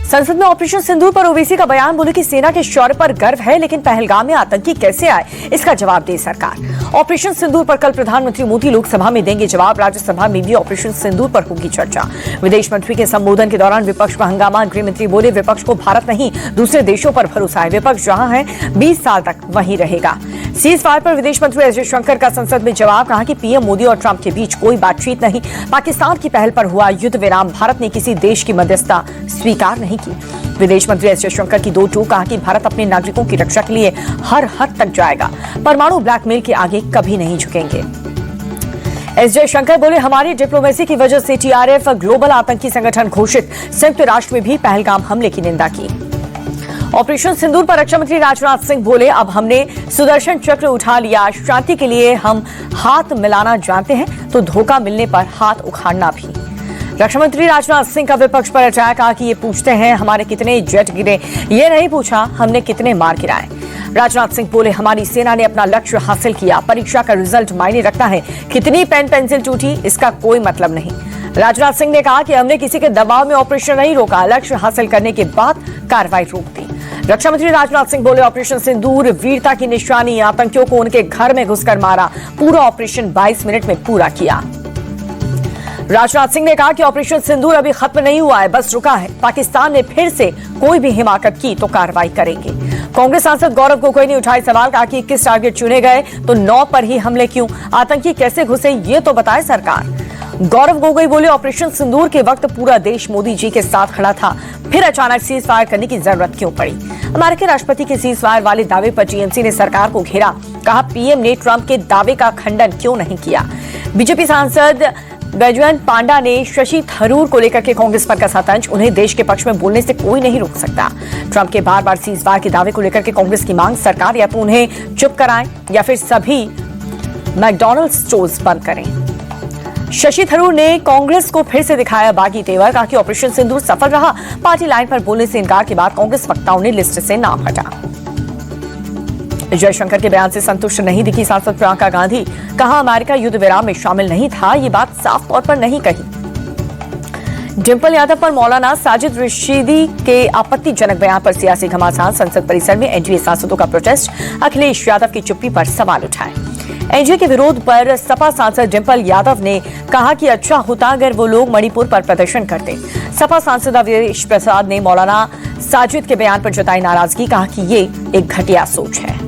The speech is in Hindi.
संसद में ऑपरेशन सिंदूर पर ओवैसी का बयान, बोले कि सेना के शौर्य पर गर्व है, लेकिन पहलगाम में आतंकी कैसे आए, इसका जवाब दे सरकार। ऑपरेशन सिंदूर पर कल प्रधानमंत्री मोदी लोकसभा में देंगे जवाब। राज्यसभा में भी ऑपरेशन सिंदूर पर होगी चर्चा। विदेश मंत्री के संबोधन के दौरान विपक्ष का हंगामा। गृह मंत्री बोले, विपक्ष को भारत नहीं दूसरे देशों पर भरोसा है, विपक्ष जहां है 20 साल तक वहीं रहेगा। सीज फायर पर विदेश मंत्री एस जयशंकर का संसद में जवाब। कहा कि पीएम मोदी और ट्रंप के बीच कोई बातचीत नहीं, पाकिस्तान की पहल पर हुआ युद्ध विराम, भारत ने किसी देश की मध्यस्थता स्वीकार नहीं की। विदेश मंत्री एस जयशंकर की दो टूक। कहा कि भारत अपने नागरिकों की रक्षा के लिए हर हद तक जाएगा, परमाणु ब्लैकमेल के आगे कभी नहीं झुकेंगे। एस जयशंकर बोले, हमारी डिप्लोमेसी की वजह से टीआरएफ ग्लोबल आतंकी संगठन घोषित। संयुक्त राष्ट्र में भी पहलगाम हमले की निंदा की। ऑपरेशन सिंदूर पर रक्षा मंत्री राजनाथ सिंह बोले, अब हमने सुदर्शन चक्र उठा लिया, शांति के लिए हम हाथ मिलाना जानते हैं, तो धोखा मिलने पर हाथ उखाड़ना भी। रक्षा मंत्री राजनाथ सिंह का विपक्ष पर अटैक। कहा कि ये पूछते हैं हमारे कितने जेट गिरे, ये नहीं पूछा हमने कितने मार गिराए। राजनाथ सिंह बोले, हमारी सेना ने अपना लक्ष्य हासिल किया, परीक्षा का रिजल्ट मायने रखता है, कितनी पेन पेंसिल टूटी इसका कोई मतलब नहीं। राजनाथ सिंह ने कहा कि हमने किसी के दबाव में ऑपरेशन नहीं रोका, लक्ष्य हासिल करने के बाद कार्रवाई रोक दी। रक्षा मंत्री राजनाथ सिंह बोले, ऑपरेशन सिंदूर वीरता की निशानी, आतंकियों को उनके घर में घुसकर मारा, पूरा ऑपरेशन 22 मिनट में पूरा किया। राजनाथ सिंह ने कहा कि ऑपरेशन सिंदूर अभी खत्म नहीं हुआ है, बस रुका है, पाकिस्तान ने फिर से कोई भी हिमाकत की तो कार्रवाई करेंगे। कांग्रेस सांसद गौरव गोगोई ने उठाए सवाल। कहा कि 21 टारगेट चुने गए तो 9 पर ही हमले क्यों, आतंकी कैसे घुसे ये तो बताए सरकार। गौरव गोगोई बोले, ऑपरेशन सिंदूर के वक्त पूरा देश मोदी जी के साथ खड़ा था, फिर अचानक सीज फायर करने की जरूरत क्यों पड़ी। अमेरिकी राष्ट्रपति के सीज फायर वाले दावे पर टीएमसी ने सरकार को घेरा। कहा, पीएम ने ट्रंप के दावे का खंडन क्यों नहीं किया। बीजेपी सांसद बैजयंत पांडा ने शशि थरूर को लेकर के कांग्रेस पर कसा तंज। उन्हें देश के पक्ष में बोलने से कोई नहीं रोक सकता। ट्रंप के बार बार सीज फायर के दावे को लेकर के कांग्रेस की मांग, सरकार या तो उन्हें चुप कराएं या फिर सभी मैकडॉनल्ड्स स्टोर्स बंद करें। शशि थरूर ने कांग्रेस को फिर से दिखाया बागी तेवर। कहा कि ऑपरेशन सिंदूर सफल रहा, पार्टी लाइन पर बोलने से इनकार के बाद कांग्रेस वक्ताओं ने लिस्ट से नाम हटा। जयशंकर के बयान से संतुष्ट नहीं दिखी सांसद प्रियंका गांधी। कहा, अमेरिका युद्ध विराम में शामिल नहीं था, ये बात साफ तौर पर नहीं कही। डिंपल यादव पर मौलाना साजिद रशीदी के आपत्तिजनक बयान पर सियासी घमासान। संसद परिसर में एनडीए सांसदों का प्रोटेस्ट। अखिलेश यादव की चुप्पी पर सवाल उठाए। एनडीए के विरोध पर सपा सांसद डिंपल यादव ने कहा कि अच्छा होता अगर वो लोग मणिपुर पर प्रदर्शन करते। सपा सांसद अवधेश प्रसाद ने मौलाना साजिद के बयान पर जताई नाराजगी। कहा कि ये एक घटिया सोच है।